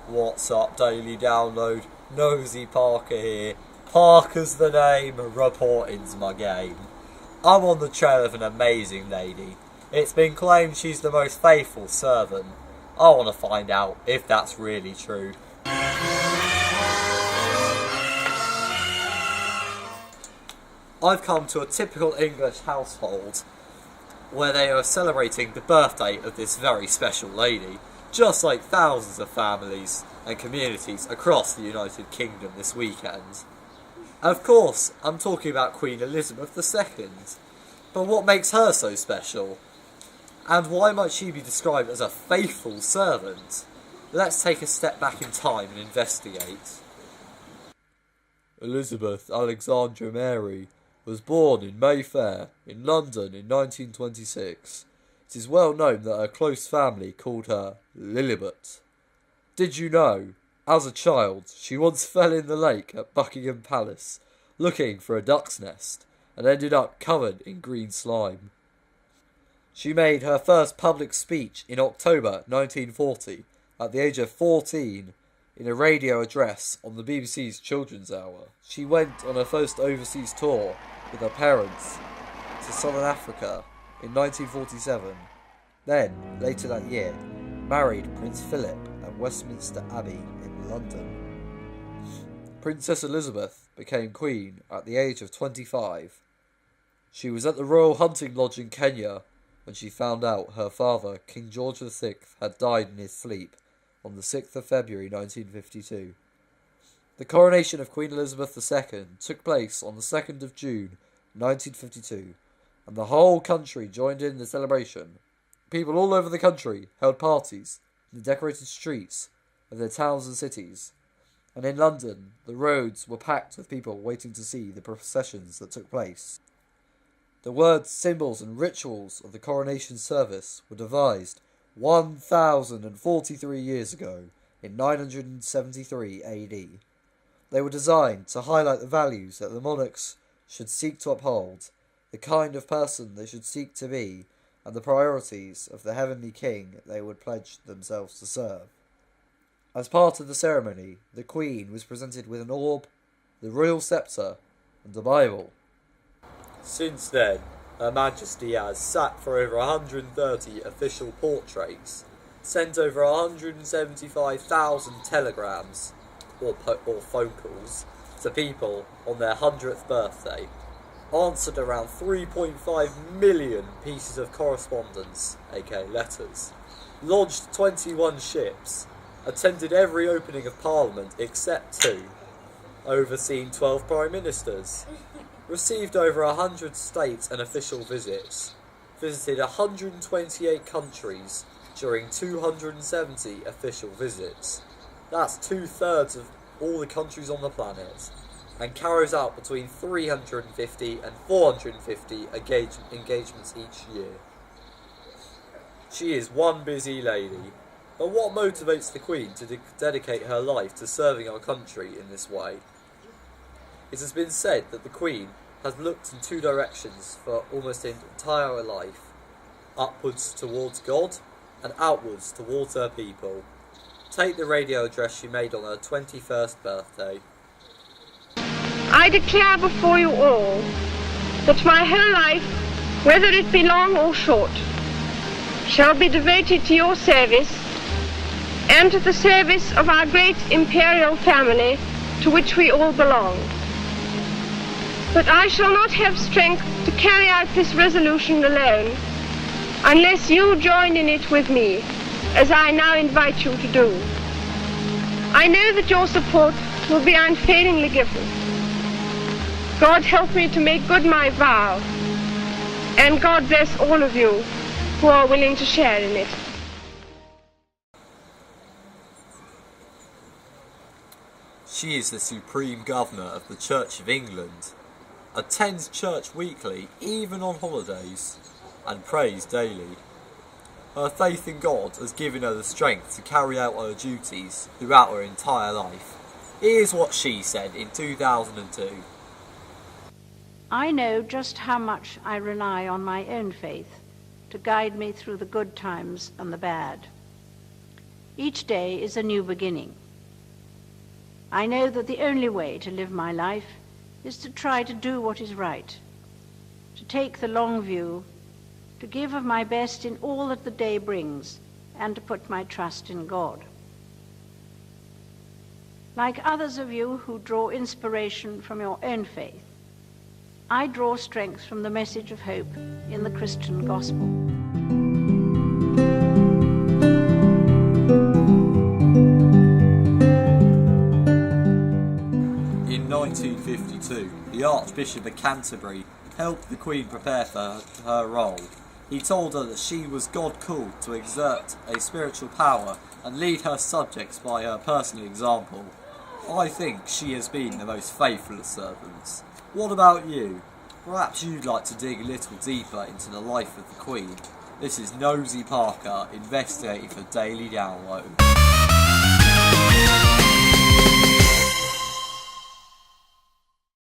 What's up, Daily Download? Nosy Parker here. Parker's the name, reporting's my game. I'm on the trail of an amazing lady. It's been claimed she's the most faithful servant. I want to find out if that's really true. I've come to a typical English household where they are celebrating the birthday of this very special lady, just like thousands of families and communities across the United Kingdom this weekend. Of course, I'm talking about Queen Elizabeth II. But what makes her so special? And why might she be described as a faithful servant? Let's take a step back in time and investigate. Elizabeth Alexandra Mary was born in Mayfair, in London in 1926. It is well known that her close family called her Lilibet. Did you know, as a child, she once fell in the lake at Buckingham Palace looking for a duck's nest and ended up covered in green slime? She made her first public speech in October 1940 at the age of 14 in a radio address on the BBC's Children's Hour. She went on her first overseas tour with her parents to Southern Africa in 1947. Then, later that year, married Prince Philip at Westminster Abbey in London. Princess Elizabeth became Queen at the age of 25. She was at the Royal Hunting Lodge in Kenya when she found out her father, King George VI, had died in his sleep on the 6th of February 1952. The coronation of Queen Elizabeth II took place on the 2nd of June 1952, and the whole country joined in the celebration. People all over the country held parties in the decorated streets of their towns and cities, and in London the roads were packed with people waiting to see the processions that took place. The words, symbols and rituals of the coronation service were devised 1,043 years ago in 973 AD. They were designed to highlight the values that the monarchs should seek to uphold, the kind of person they should seek to be, and the priorities of the heavenly king they would pledge themselves to serve. As part of the ceremony, the Queen was presented with an orb, the royal sceptre, and a Bible. Since then, Her Majesty has sat for over 130 official portraits, sent over 175,000 telegrams or phone calls to people on their 100th birthday, answered around 3.5 million pieces of correspondence, aka letters, launched 21 ships, attended every opening of Parliament except 2, overseen 12 Prime Ministers, received over 100 state and official visits, visited 128 countries during 270 official visits. That's 2/3 of all the countries on the planet, and carries out between 350 and 450 engagements each year. She is one busy lady, but what motivates the Queen to dedicate her life to serving our country in this way? It has been said that the Queen has looked in two directions for almost her entire life, upwards towards God and outwards towards her people. Take the radio address she made on her 21st birthday. I declare before you all that my whole life, whether it be long or short, shall be devoted to your service and to the service of our great imperial family to which we all belong. But I shall not have strength to carry out this resolution alone unless you join in it with me, as I now invite you to do. I know that your support will be unfailingly given. God help me to make good my vow, and God bless all of you who are willing to share in it. She is the Supreme Governor of the Church of England, attends church weekly, even on holidays, and prays daily. Her faith in God has given her the strength to carry out her duties throughout her entire life. Here's what she said in 2002. I know just how much I rely on my own faith to guide me through the good times and the bad. Each day is a new beginning. I know that the only way to live my life is to try to do what is right, to take the long view, to give of my best in all that the day brings, and to put my trust in God. Like others of you who draw inspiration from your own faith, I draw strength from the message of hope in the Christian gospel. In 1952, the Archbishop of Canterbury helped the Queen prepare for her role. He told her that she was God-called to exert a spiritual power and lead her subjects by her personal example. I think she has been the most faithful of servants. What about you? Perhaps you'd like to dig a little deeper into the life of the Queen. This is Nosy Parker, investigating for Daily Download.